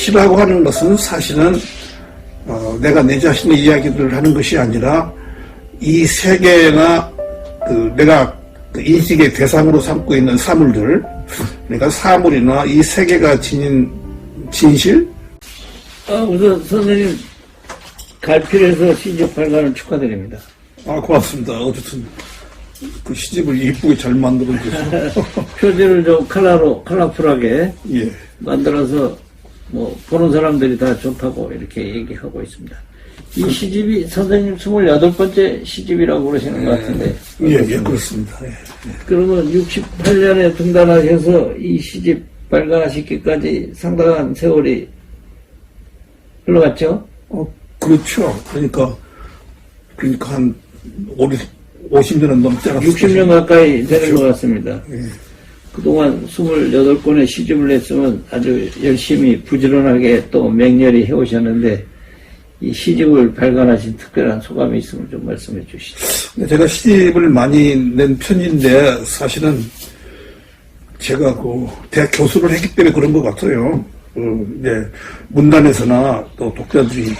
시라고 하는 것은 사실은 내가 내 자신의 이야기들을 하는 것이 아니라 이 세계나 내가 인식의 대상으로 삼고 있는 사물들, 그러니까 사물이나 이 세계가 지닌 진실. 우선 선생님 갈필에서 시집 발간을 축하드립니다. 고맙습니다. 어쨌든 그 시집을 이쁘게 잘 만들어줘서 표지를 좀 컬러풀하게 예. 만들어서 뭐 보는 사람들이 다 좋다고 이렇게 얘기하고 있습니다. 이 시집이 선생님 28번째 시집이라고 그러시는 것 같은데. 예, 그렇습니다. 예. 그러면 68년에 등단하셔서 이 시집 발간하시기까지 상당한 세월이 흘러갔죠? 그렇죠. 그러니까 한 50년은 넘지 않았어요. 60년 가까이 되는 그렇죠. 것 같습니다. 예. 그동안 28권의 시집을 냈으면 아주 열심히 부지런하게 또 맹렬히 해오셨는데 이 시집을 발간하신 특별한 소감이 있으면 좀 말씀해 주시죠. 제가 시집을 많이 낸 편인데 사실은 제가 대학 교수를 했기 때문에 그런 것 같아요. 이제 문단에서나 또 독자들이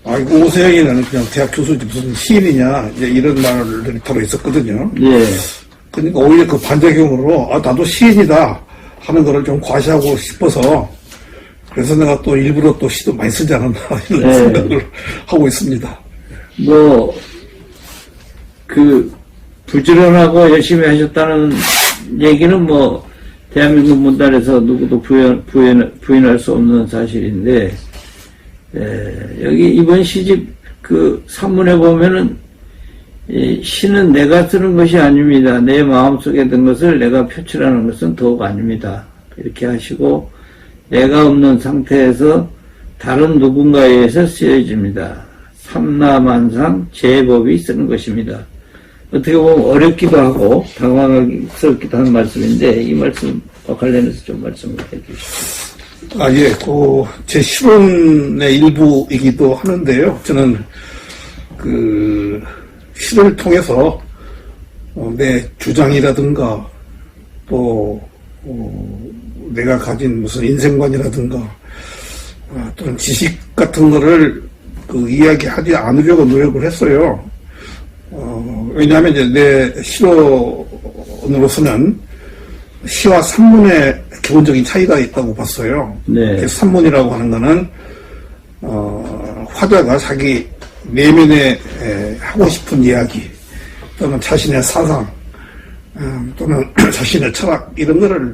오세영이는 그냥 대학 교수지 무슨 시인이냐 이제 이런 말들이 바로 있었거든요. 예. 그러니까 오히려 그 반작용으로 나도 시인이다 하는 거를 좀 과시하고 싶어서 그래서 내가 또 일부러 또 시도 많이 쓰지 않았나 이런 생각을 하고 있습니다. 부지런하고 열심히 하셨다는 얘기는 대한민국 문단에서 누구도 부인할 수 없는 사실인데, 여기 이번 시집 산문에 보면은, 시는 내가 쓰는 것이 아닙니다. 내 마음속에 든 것을 내가 표출하는 것은 더욱 아닙니다. 이렇게 하시고, 내가 없는 상태에서 다른 누군가에 의해서 쓰여집니다. 삼라만상 제법이 쓰는 것입니다. 어떻게 보면 어렵기도 하고 당황스럽기도 한 말씀인데 이 말씀과 관련해서 좀 말씀을 해주시죠. 예, 제 실론의 일부이기도 하는데요. 저는 시를 통해서 내 주장이라든가 또 내가 가진 무슨 인생관이라든가 또는 지식 같은 거를 이야기하지 않으려고 노력을 했어요. 왜냐하면 이제 내 시론으로서는 시와 산문의 기본적인 차이가 있다고 봤어요. 네. 산문이라고 하는 거는 화자가 자기 내면에 하고 싶은 이야기 또는 자신의 사상 또는 자신의 철학 이런 거를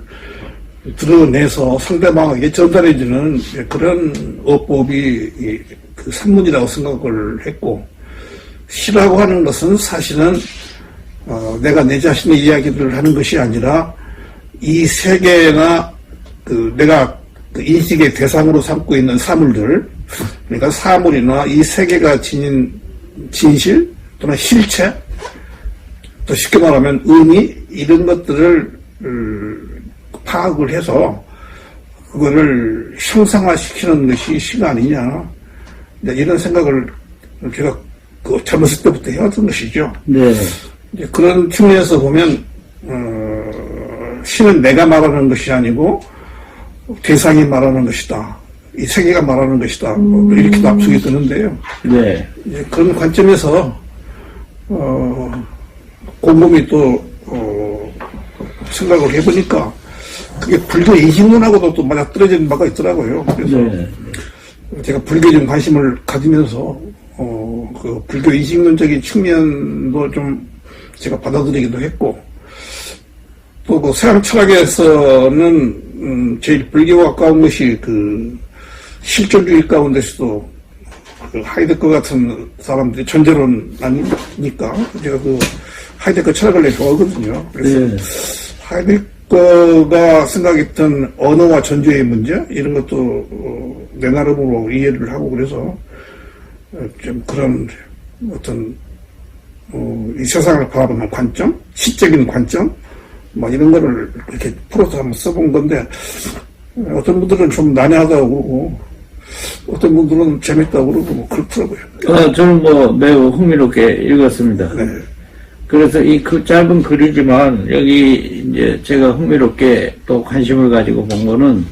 드러내서 상대방에게 전달해주는 그런 어법이 산문이라고 생각을 했고, 시라고 하는 것은 사실은 내가 내 자신의 이야기들을 하는 것이 아니라 이 세계나 내가 인식의 대상으로 삼고 있는 사물들, 그러니까 사물이나 이 세계가 지닌 진실 또는 실체, 또 쉽게 말하면 의미 이런 것들을 파악을 해서 그거를 형상화시키는 것이 시가 아니냐 이런 생각을 제가 젊었을 때부터 해왔던 것이죠. 네. 이제 그런 측면에서 보면 시는 내가 말하는 것이 아니고 대상이 말하는 것이다. 이 세계가 말하는 것이다. 이렇게도 압축이 드는데요. 네. 이제 그런 관점에서 곰곰이 또 생각을 해보니까 그게 불교 인식론하고도 또 맞아떨어지는 바가 있더라고요. 그래서 네. 제가 불교에 좀 관심을 가지면서 불교 인식론적인 측면도 좀 제가 받아들이기도 했고, 또 서양 철학에서는 제일 불교와 가까운 것이 실존주의 가운데서도 하이데거 같은 사람들이 존재론 아니니까 제가 하이데거 철학을 좋아하거든요. 그래서 네. 하이데거가 생각했던 언어와 존재의 문제 이런 것도 내 나름으로 이해를 하고 그래서 좀 그런 어떤 이 세상을 바라보는 관점, 시적인 관점 이런 거를 이렇게 풀어서 한번 써본 건데 어떤 분들은 좀 난해하다고 그러고 어떤 분들은 재밌다고 그러고 그렇더라고요. 저는 매우 흥미롭게 읽었습니다. 네. 그래서 이 짧은 글이지만 여기 이제 제가 흥미롭게 또 관심을 가지고 본 거는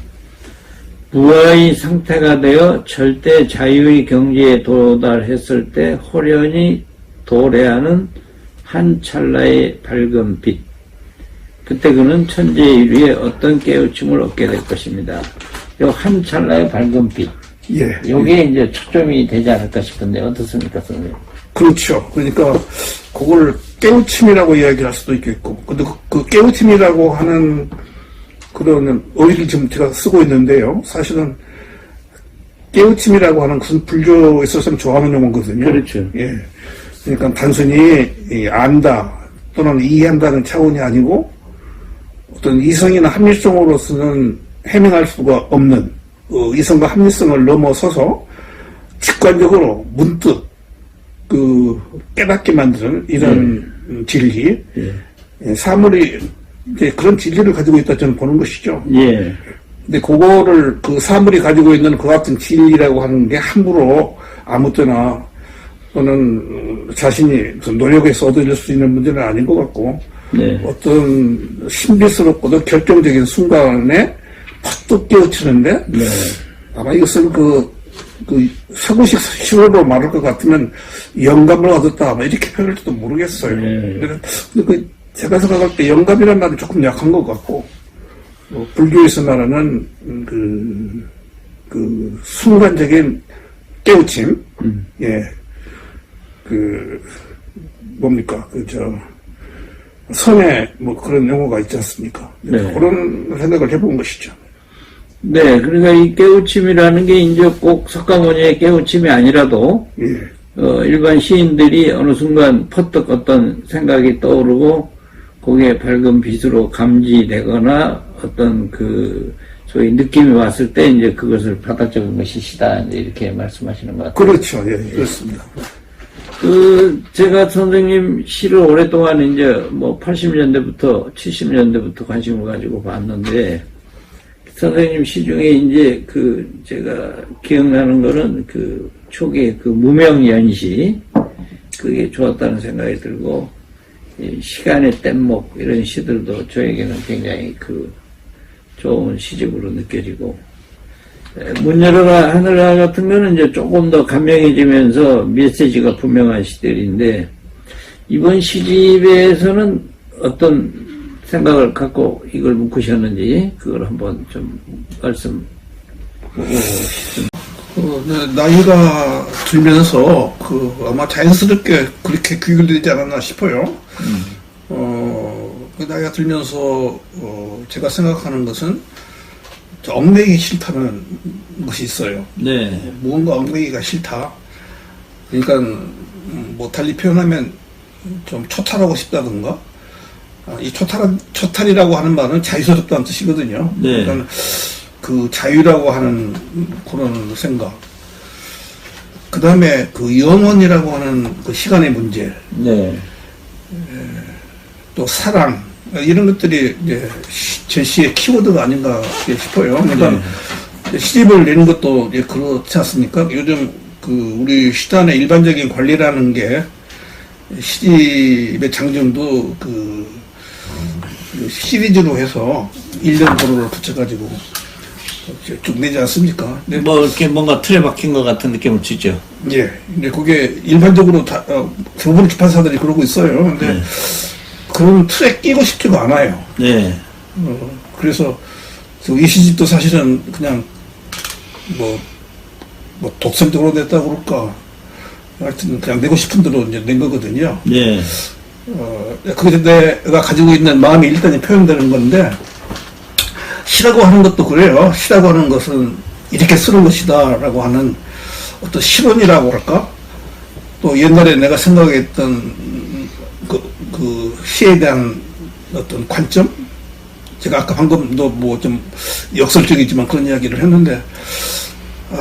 부하의 상태가 되어 절대 자유의 경지에 도달했을 때 호련히 도래하는 한 찰나의 밝은 빛. 그때 그는 천재의 어떤 깨우침을 얻게 될 것입니다. 요 한 찰나의 밝은 빛. 예. 요게 이제 초점이 되지 않을까 싶은데 어떻습니까, 선생님? 그렇죠. 그러니까 그걸 깨우침이라고 이야기할 수도 있겠고, 근데 그 깨우침이라고 하는 그런 어휘를 지금 제가 쓰고 있는데요. 사실은 깨우침이라고 하는 것은 불교에 있어서는 좋아하는 용어거든요. 그렇죠. 예. 그러니까 단순히 안다 또는 이해한다는 차원이 아니고 어떤 이성이나 합리성으로서는 해명할 수가 없는 이성과 합리성을 넘어서서 직관적으로 문득 그 깨닫게 만드는 이런 진리, 사물이 이제 그런 진리를 가지고 있다 저는 보는 것이죠. 예. 근데 그거를 그 사물이 가지고 있는 그 같은 진리라고 하는 게 함부로 아무 때나 또는 자신이 노력해서 얻어질 수 있는 문제는 아닌 것 같고, 네. 어떤 신비스럽고도 결정적인 순간에 팍 깨우치는데, 네. 아마 이것을 그 서구식 시로로 말할 것 같으면 영감을 얻었다, 아마 이렇게 표현할지도 모르겠어요. 네. 근데 제가 생각할 때 영감이라는 말이 조금 약한 것 같고, 불교에서 말하는 그 순간적인 깨우침, 예, 뭡니까, 선에 뭐 그런 용어가 있지 않습니까? 네. 그런 생각을 해본 것이죠. 네, 그러니까 이 깨우침이라는 게 이제 꼭 석가모니의 깨우침이 아니라도, 예. 일반 시인들이 어느 순간 퍼뜩 어떤 생각이 떠오르고, 거기에 밝은 빛으로 감지되거나 어떤 소위 느낌이 왔을 때 이제 그것을 바닥 적은 것이 시다, 이제 이렇게 말씀하시는 것 같아요. 그렇죠. 예, 그렇습니다. 제가 선생님 시를 오랫동안 이제 뭐 80년대부터 70년대부터 관심을 가지고 봤는데, 선생님 시 중에 이제 제가 기억나는 거는 초기에 무명연시, 그게 좋았다는 생각이 들고, 이 시간의 뗏목, 이런 시들도 저에게는 굉장히 좋은 시집으로 느껴지고, 문 열어라 하늘아 같은 거는 이제 조금 더 감명해지면서 메시지가 분명한 시들인데, 이번 시집에서는 어떤 생각을 갖고 이걸 묶으셨는지 그걸 한번 좀 말씀 보고 싶습니다. 나이가 들면서 아마 자연스럽게 그렇게 귀결되지 않았나 싶어요. 나이가 들면서 제가 생각하는 것은 얽매이기 싫다는 것이 있어요. 네. 무언가 얽매이기가 싫다. 그러니까 뭐 달리 표현하면 좀 초탈하고 싶다든가. 이 초탈이라고 하는 말은 자유스럽다는 뜻이거든요. 네. 그러니까 자유라고 하는 그런 생각. 그 다음에 영원이라고 하는 시간의 문제. 네. 또 사랑. 이런 것들이 이제 제 시의 키워드가 아닌가 싶어요. 그러니까 시집을 내는 것도 이제 그렇지 않습니까? 요즘 우리 시단의 일반적인 관리라는 게 시집의 장정도 시리즈로 해서 1년 도로를 붙여가지고 쭉 내지 않습니까? 뭐 이렇게 뭔가 틀에 박힌 것 같은 느낌을 주죠. 예. 근데 그게 일반적으로 대부분 출판사들이 그러고 있어요. 근데 그런 틀에 끼고 싶지가 않아요. 네. 그래서 이 시집도 사실은 그냥 뭐 독선적으로 냈다고 그럴까. 하여튼 그냥 내고 싶은 대로 이제 낸 거거든요. 네. 그게 내가 가지고 있는 마음이 일단은 표현되는 건데, 시라고 하는 것도 그래요. 시라고 하는 것은 이렇게 쓰는 것이다 라고 하는 어떤 실언이라고 할까? 또 옛날에 내가 생각했던 시에 대한 어떤 관점? 제가 아까 방금도 뭐 좀 역설적이지만 그런 이야기를 했는데,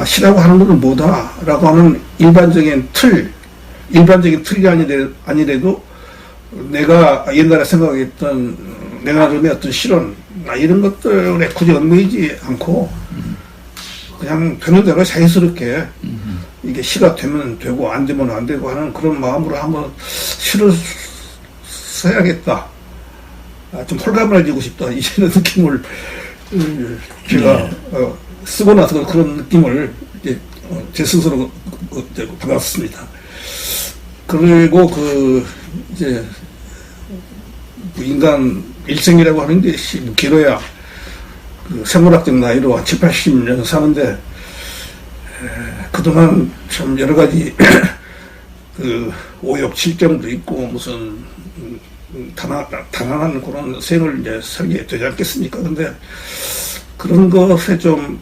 시라고 하는 것은 뭐다? 라고 하는 일반적인 틀이 아니래도 내가 옛날에 생각했던 내 나름의 어떤 실언, 이런 것들에 굳이 얽매이지 않고 그냥 되는 대로 자연스럽게 이게 시가 되면 되고 안 되면 안 되고 하는 그런 마음으로 한번 시를 써야겠다. 좀 홀가분해지고 싶다. 이런 느낌을 제가 쓰고 나서 그런 느낌을 이제 제 스스로 받았습니다. 그리고 이제 인간 일생이라고 하는 게 길어야 생물학적 나이로 70, 80년 사는데 그동안 참 여러 가지 오욕칠정도 있고 무슨 단안한 그런 생을 이제 살게 되지 않겠습니까? 근데 그런 것에 좀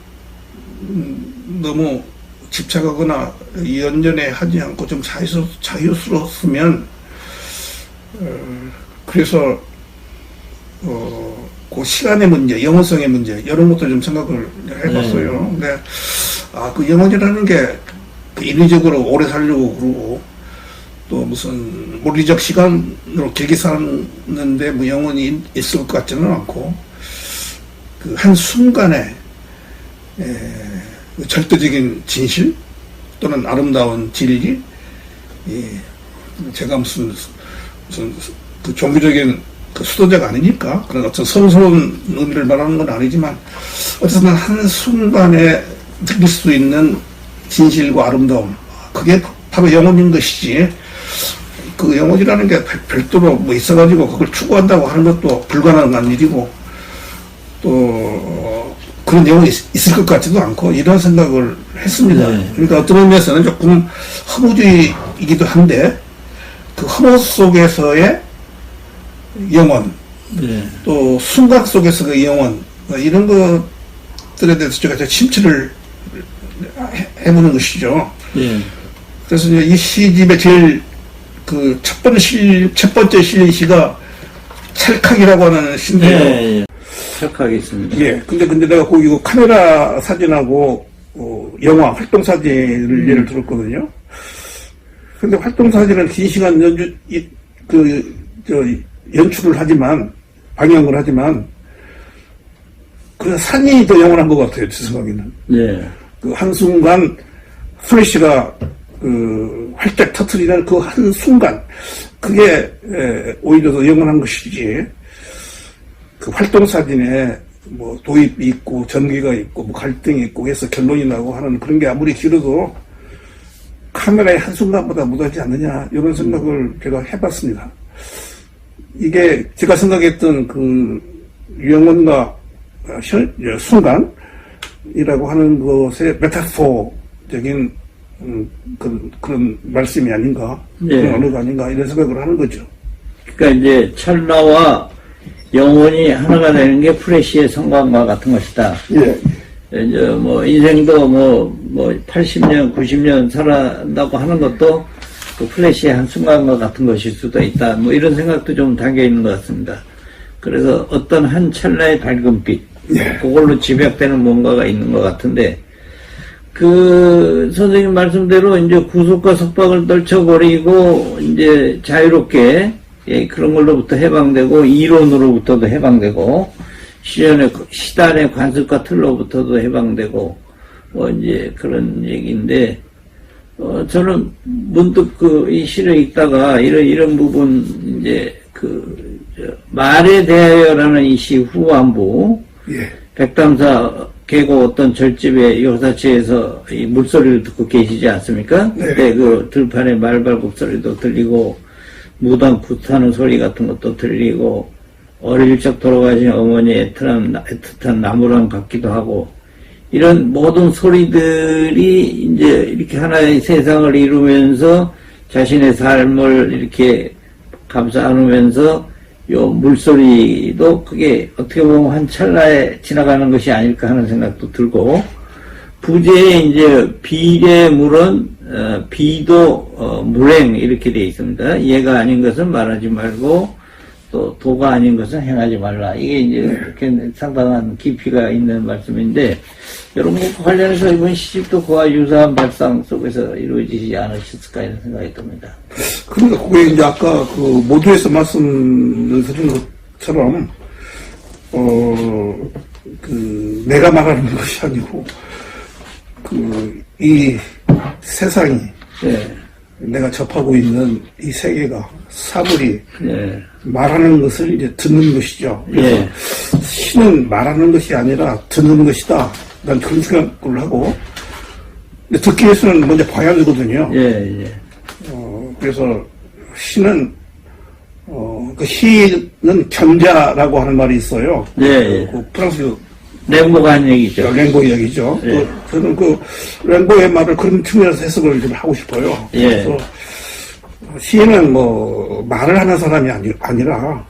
너무 집착하거나 연연해 하지 않고 좀 자유스러웠으면 그래서 그 시간의 문제, 영혼성의 문제 이런 것도 좀 생각을 해봤어요. 근데 그 영혼이라는 게 인위적으로 오래 살려고 그러고 또 무슨 물리적 시간으로 길게 사는데 뭐 영혼이 있을 것 같지는 않고 그 한 순간에 절대적인 진실 또는 아름다운 진리, 제가 무슨 그 종교적인 그 수도자가 아니니까 그런 어떤 선스러운 의미를 말하는 건 아니지만 어쨌든 한 순간에 느낄 수 있는 진실과 아름다움, 그게 바로 영혼인 것이지 그 영혼이라는 게 별도로 뭐 있어가지고 그걸 추구한다고 하는 것도 불가능한 일이고 또 그런 영혼이 있을 것 같지도 않고 이런 생각을 했습니다. 그러니까 어떤 의미에서는 조금 허무주의이기도 한데 그 허무 속에서의 영혼, 또 순간 속에서의 영혼 이런 것들에 대해서 제가 침체를 해보는 것이죠. 그래서 이제 이 시집의 제일 그 첫 번째 시가 찰칵이라고 하는 시인데요. 찰칵이 있습니다. 근데 내가 이거 카메라 사진하고 영화 활동 사진을 예를 들었거든요. 근데 활동 사진은 긴 시간 연출을 하지만 방영을 하지만 그 산이 더 영원한 것 같아요, 제 생각에는. 그 한순간 플래시가 활짝 터트리는 그 한순간 그게 오히려 더 영원한 것이지 그 활동 사진에 뭐 도입이 있고 전개가 있고 뭐 갈등이 있고 해서 결론이 나고 하는 그런 게 아무리 길어도 카메라의 한순간보다 못하지 않느냐 이런 생각을 제가 해봤습니다. 이게 제가 생각했던 그 영혼과 순간이라고 하는 것의 메타포적인 그런 말씀이 아닌가, 그런 언어가 아닌가 이런 생각을 하는 거죠. 그러니까 이제 찰나와 영혼이 하나가 되는 게 프레시의 성광과 같은 것이다. 이제 뭐 인생도 뭐 80년, 90년 살아간다고 하는 것도 그 플래시의 한순간과 같은 것일 수도 있다. 뭐 이런 생각도 좀 담겨 있는 것 같습니다. 그래서 어떤 한 찰나의 밝은빛, 그걸로 집약되는 뭔가가 있는 것 같은데, 그 선생님 말씀대로 이제 구속과 속박을 떨쳐버리고 이제 자유롭게 그런 걸로부터 해방되고 이론으로부터도 해방되고 시단의 관습과 틀로부터도 해방되고 뭐 이제 그런 얘기인데 저는 문득 이 시를 읽다가 이런 부분 이제 말에 대하여라는 이 시 후반부 백담사 계곡 어떤 절집의 요사치에서 이 물소리를 듣고 계시지 않습니까? 그때 그 들판의 말발굽 소리도 들리고 무당 굿하는 소리 같은 것도 들리고 어릴 적 돌아가신 어머니의 애틋한 나무랑 같기도 하고 이런 모든 소리들이 이제 이렇게 하나의 세상을 이루면서 자신의 삶을 이렇게 감싸 안으면서 요 물소리도 그게 어떻게 보면 한 찰나에 지나가는 것이 아닐까 하는 생각도 들고 부제에 이제 비례 물은 비도 물행 이렇게 되어 있습니다. 얘가 아닌 것은 말하지 말고 또 도가 아닌 것은 행하지 말라. 이게 이제 이렇게 상당한 깊이가 있는 말씀인데 이런 것과 관련해서 이번 시집도 그와 유사한 발상 속에서 이루어지지 않으셨을까 이런 생각이 듭니다. 그러니까 그게 이제 아까 그 모두에서 말씀을 드린 것처럼 내가 말하는 것이 아니고 이 세상이 내가 접하고 있는 이 세계가 사물이 말하는 것을 이제 듣는 것이죠. 그래서 시는 말하는 것이 아니라 듣는 것이다. 난 그런 생각을 하고, 근데 듣기 위해서는 먼저 봐야 되거든요. 예. 그래서 시는, 그 시는 견자라고 하는 말이 있어요. 예. 그 프랑스 랭보가 한 얘기죠. 랭보 이야기죠. 예. 저는 그 랭보의 말을 그런 측면에서 해석을 좀 하고 싶어요. 예. 그래서 시인은 뭐 말을 하는 사람이 아니라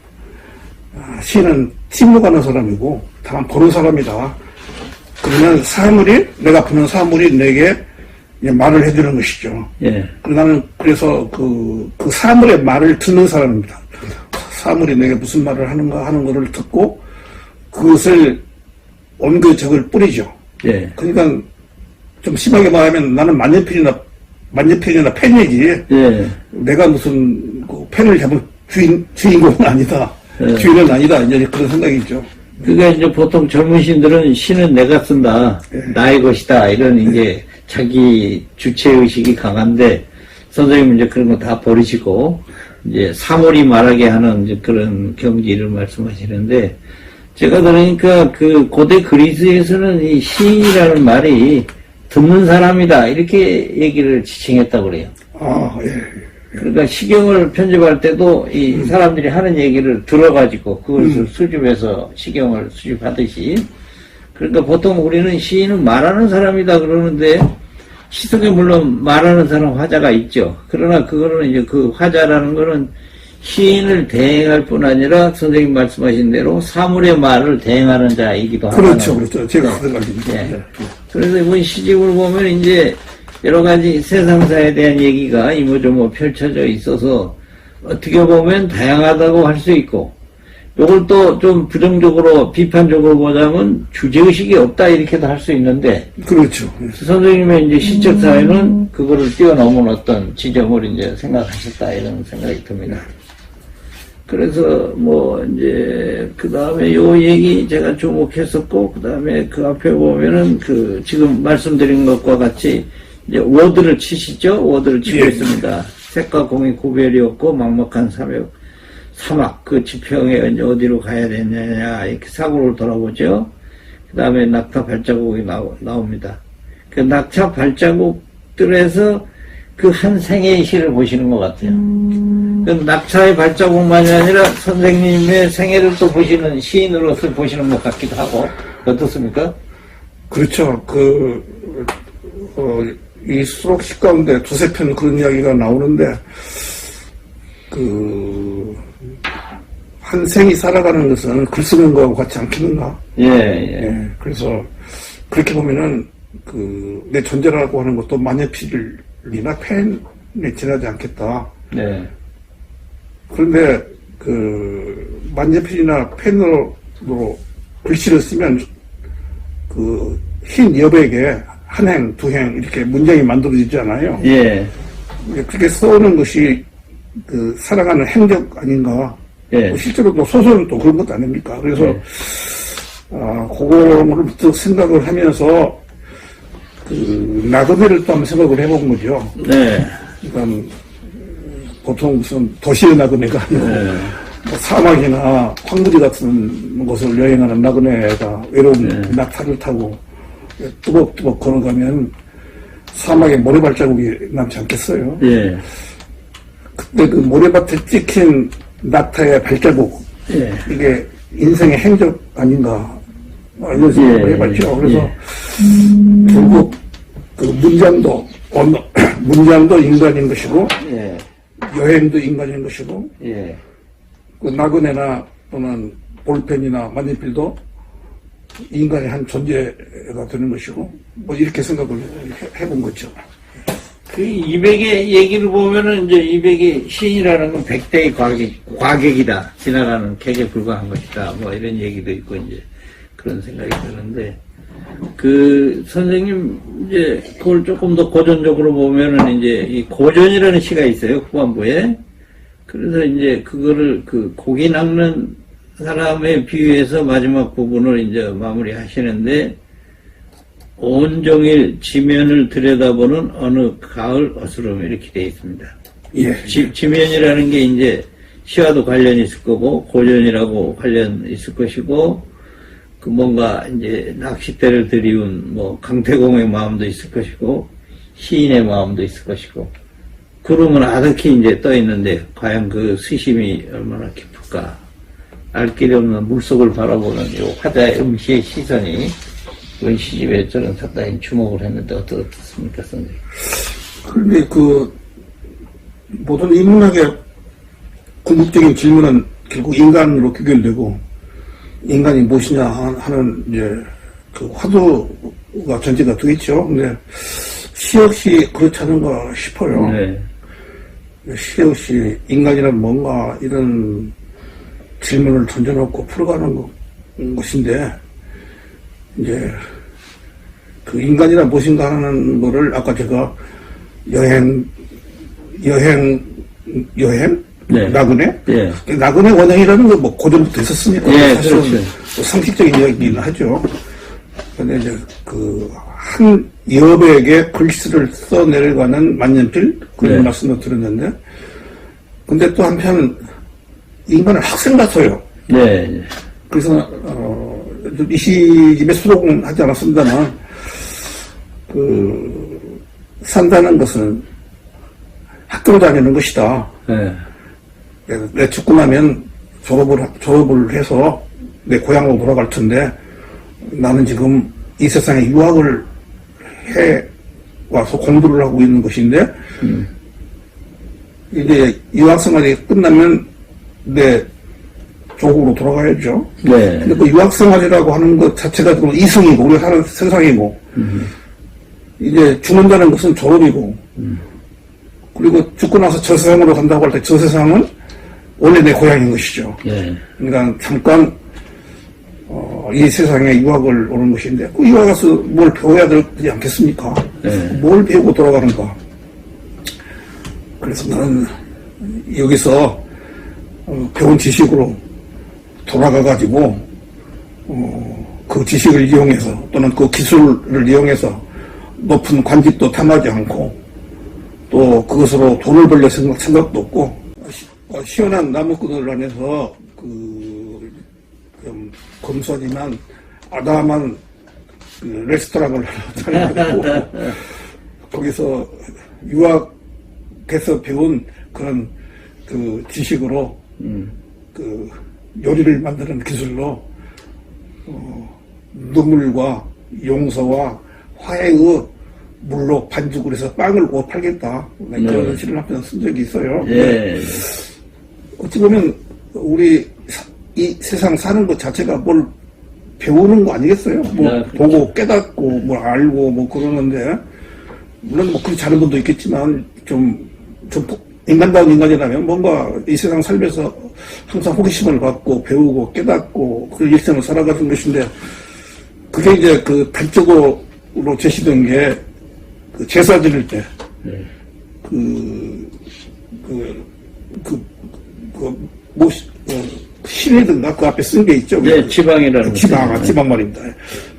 시인은 침묵하는 사람이고 다만 보는 사람이다. 그러면 내가 보는 사물이 내게 이제 말을 해주는 것이죠. 예. 나는 그래서 그 사물의 말을 듣는 사람입니다. 사물이 내게 무슨 말을 하는가 하는 것을 듣고 그것을 옮겨적을 뿌리죠. 예. 그러니까 좀 심하게 말하면 나는 만년필이나 펜이지. 예. 내가 무슨 그 펜을 잡은 주인공은 아니다. 예. 주인은 아니다. 이제 그런 생각이죠. 그러니까 이제 보통 젊은 시인들은 시는 내가 쓴다. 예. 나의 것이다. 이런 이제 자기 주체의식이 강한데 선생님은 이제 그런 거 다 버리시고 이제 사물이 말하게 하는 이제 그런 경지를 말씀하시는데 제가 들으니까 그 고대 그리스에서는 이 시인이라는 말이 듣는 사람이다. 이렇게 얘기를 지칭했다고 그래요. 아, 예. 그러니까 시경을 편집할 때도 이 사람들이 하는 얘기를 들어가지고 그것을 수집해서 시경을 수집하듯이 그러니까 보통 우리는 시인은 말하는 사람이다 그러는데 시 속에 물론 말하는 사람 화자가 있죠. 그러나 그거는 이제 그 화자라는 거는 시인을 대행할 뿐 아니라 선생님 말씀하신 대로 사물의 말을 대행하는 자이기도 하다. 그렇죠. 제가 그 생각입니다. 네. 그래서 이번 시집을 보면 이제 여러 가지 세상사에 대한 얘기가 이모저모 펼쳐져 있어서 어떻게 보면 다양하다고 할 수 있고 요걸 또 좀 부정적으로 비판적으로 보자면 주제의식이 없다 이렇게도 할 수 있는데 그렇죠. 선생님의 이제 시적 사회는 그거를 뛰어넘은 어떤 지점을 이제 생각하셨다 이런 생각이 듭니다. 그래서 뭐 이제 그 다음에 요 얘기 제가 주목했었고 그 다음에 그 앞에 보면은 그 지금 말씀드린 것과 같이 이제 워드를 치시죠. 워드를 치고 예. 있습니다. 색과 공이 구별이 없고 막막한 사막 그 지평에 이제 어디로 가야 되느냐 이렇게 사고를 돌아보죠. 그 다음에 낙타 발자국이 나옵니다. 그 낙타 발자국들에서 그 한 생애의 시를 보시는 것 같아요. 그 낙타의 발자국만이 아니라 선생님의 생애를 또 보시는 시인으로서 보시는 것 같기도 하고 어떻습니까? 그렇죠. 이 수록식 가운데 두세 편 그런 이야기가 나오는데, 한 생이 살아가는 것은 글 쓰는 거하고 같지 않겠는가? 예. 그래서, 그렇게 보면은, 내 존재라고 하는 것도 만년필이나 펜에 지나지 않겠다. 네. 그런데, 만년필이나 펜으로 글씨를 쓰면, 흰 여백에 한 행, 두 행, 이렇게 문장이 만들어지잖아요. 예. 그렇게 써오는 것이, 살아가는 행적 아닌가. 예. 실제로 또 소설은 또 그런 것도 아닙니까? 그래서, 예. 그거를 문득 생각을 하면서, 나그네를 또 한번 생각을 해본 거죠. 네. 그러니까, 보통 무슨 도시의 나그네가 아니고, 네. 뭐 사막이나 황무지 같은 곳을 여행하는 나그네가 외로운 낙타를 타고 뚜벅뚜벅 걸어가면 사막에 모래발자국이 남지 않겠어요? 예. 그때 그 모래밭에 찍힌 낙타의 발자국, 예. 이게 인생의 행적 아닌가, 이런 생각을 예. 해봤죠. 그래서 결국 그 문장도 인간인 것이고, 예. 여행도 인간인 것이고, 예. 그 나그네나 또는 볼펜이나 만년필도 인간의 한 존재가 되는 것이고, 뭐 이렇게 생각을 해본 거죠. 그 200의 얘기를 보면은 이제 200의 시인이라는 건 100대의 과객이다. 지나가는 객에 불과한 것이다. 뭐 이런 얘기도 있고 이제 그런 생각이 드는데 그 선생님 이제 그걸 조금 더 고전적으로 보면은 이제 이 고전이라는 시가 있어요. 후반부에. 그래서 이제 그거를 그 고기 낚는 사람에 비유해서 마지막 부분을 이제 마무리 하시는데 온종일 지면을 들여다보는 어느 가을 어스름 이렇게 되어 있습니다. 예. 지면이라는 게 이제 시와도 관련이 있을 거고 고전이라고 관련 있을 것이고 그 뭔가 이제 낚싯대를 들이운 뭐 강태공의 마음도 있을 것이고 시인의 마음도 있을 것이고 구름은 아득히 이제 떠 있는데 과연 그 수심이 얼마나 깊을까 알 길이 없는 물속을 바라보는 이 화자의 음시의 시선이 이번 시집에 저는 상당히 주목을 했는데 어떻습니까, 선생님? 그런데 모든 인문학의 궁극적인 질문은 결국 인간으로 귀결되고 인간이 무엇이냐 하는 이제 그 화두가 전제가 되겠죠. 근데 시 역시 그렇지 않은가 싶어요. 네. 시 역시 인간이란 뭔가 이런 질문을 던져놓고 풀어가는 것인데 이제 그 인간이란 무엇인가 하는 거를 아까 제가 여행 네. 나그네? 네. 나그네 원형이라는 건 뭐 고전부터 있었으니까 네, 사실은 그렇죠. 뭐 상식적인 이야기긴 하죠. 근데 이제 한 여백에 글씨를 써 내려가는 만년필 그런 네. 말씀을 드렸는데 근데 또 한편 인간은 학생 같아요. 네. 그래서 이 시집에 수록은 하지 않았습니다만 산다는 것은 학교를 다니는 것이다. 네. 내 죽고 나면 졸업을 해서 내 고향으로 돌아갈 텐데 나는 지금 이 세상에 유학을 해 와서 공부를 하고 있는 것인데 이제 유학 생활이 끝나면 내 조국으로 돌아가야죠. 네. 근데 그 유학 생활이라고 하는 것 자체가 지금 이승이고 우리가 사는 세상이고 이제 죽는다는 것은 졸업이고 그리고 죽고 나서 저 세상으로 간다고 할 때 저 세상은 원래 내 고향인 것이죠. 네. 그러니까 잠깐 이 세상에 유학을 오는 것인데 그 유학 가서 뭘 배워야 되지 않겠습니까? 네. 뭘 배우고 돌아가는가? 그래서 나는 여기서 배운 지식으로 돌아가가지고 그 지식을 이용해서 또는 그 기술을 이용해서 높은 관직도 탐하지 않고 또 그것으로 돈을 벌려 생각도 없고 시원한 나무꾼을 안에서 좀 검소하지만 아담한 레스토랑을 차려가지고 거기서 유학해서 배운 그런 지식으로 요리를 만드는 기술로 눈물과 용서와 화해의 물로 반죽을 해서 빵을 구워 팔겠다. 그런 시를 한편 쓴 적이 있어요. 예. 어찌 보면 우리 이 세상 사는 것 자체가 뭘 배우는 거 아니겠어요? 뭐 네, 그렇죠. 보고 깨닫고 뭘 알고 뭐 그러는데 물론 뭐 그렇지 않은 분도 있겠지만 좀 인간다운 인간이라면 뭔가 이 세상 살면서 항상 호기심을 갖고 배우고 깨닫고 그 일생을 살아가는 것인데 그게 이제 그 단적으로 제시된 게 그 제사 드릴 때 신이든가 그 앞에 쓴 게 있죠. 네, 지방이라는 지방 말입니다.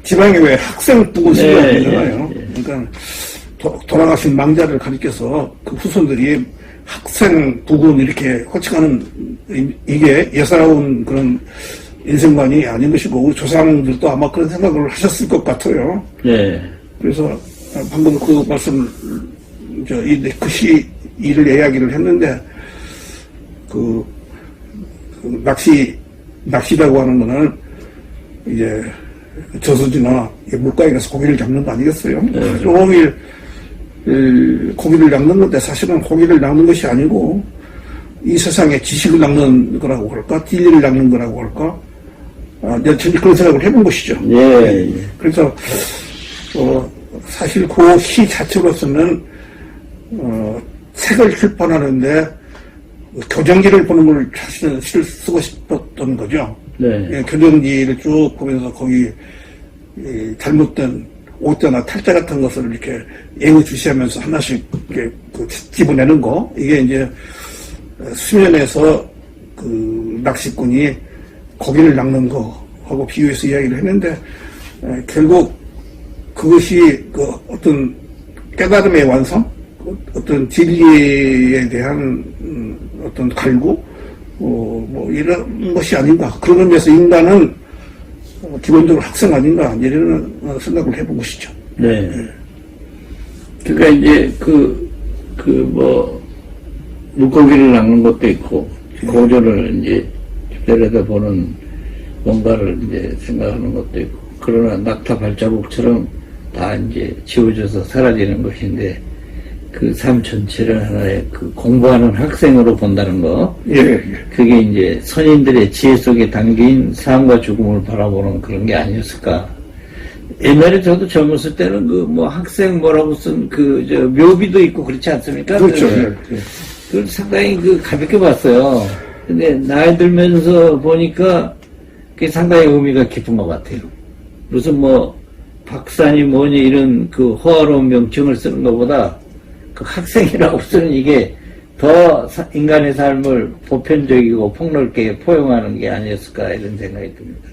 지방에 왜 학생 부고 쓰는 거 있잖아요. 그러니까 돌아가신 망자를 가리켜서 그 후손들이 학생 부군 이렇게 호칭하는 이게 예사로운 그런 인생관이 아닌 것이고 우리 조상들도 아마 그런 생각을 하셨을 것 같아요. 네. 그래서 방금 그 말씀 그 시를 이야기를 했는데 낚시라고 하는 거는 이제 저수지나 물가에 가서 고기를 잡는 거 아니겠어요? 종일 고기를 낚는 건데 사실은 고기를 낚는 것이 아니고 이 세상에 지식을 낚는 거라고 할까? 진리를 낚는 거라고 할까? 내가 전혀 그런 생각을 해본 것이죠. 예. 그래서 사실 그 시 자체로서는 책을 출판하는데 교정지를 보는 걸 사실은 시를 쓰고 싶었던 거죠. 네. 교정지를 쭉 보면서 거기 잘못된 오자나 탈자 같은 것을 이렇게 예의주시하면서 하나씩 이렇게 집어내는 거 이게 이제 수면에서 그 낚시꾼이 고기를 낚는 거하고 비교해서 이야기를 했는데 결국 그것이 그 어떤 깨달음의 완성, 어떤 진리에 대한 어떤 갈구, 뭐 이런 것이 아닌가. 그런 의미에서 인간은 기본적으로 학생 아닌가 이런 생각을 해본 것이죠. 네. 그러니까 이제 물고기를 낚는 것도 있고 고전을 이제 내려다보는 뭔가를 이제 생각하는 것도 있고, 그러나 낙타 발자국처럼 다 이제 지워져서 사라지는 것인데, 그 삶 전체를 하나의 그 공부하는 학생으로 본다는 거, 예. 그게 이제 선인들의 지혜 속에 담긴 삶과 죽음을 바라보는 그런 게 아니었을까. 옛날에 저도 젊었을 때는 학생 뭐라고 쓴 묘비도 있고 그렇지 않습니까? 그렇죠. 그걸 상당히 가볍게 봤어요. 근데 나이 들면서 보니까 그게 상당히 의미가 깊은 것 같아요. 무슨 박사니 뭐니 이런 호화로운 명칭을 쓰는 것보다 학생이라고 쓰는 이게 더 인간의 삶을 보편적이고 폭넓게 포용하는 게 아니었을까 이런 생각이 듭니다.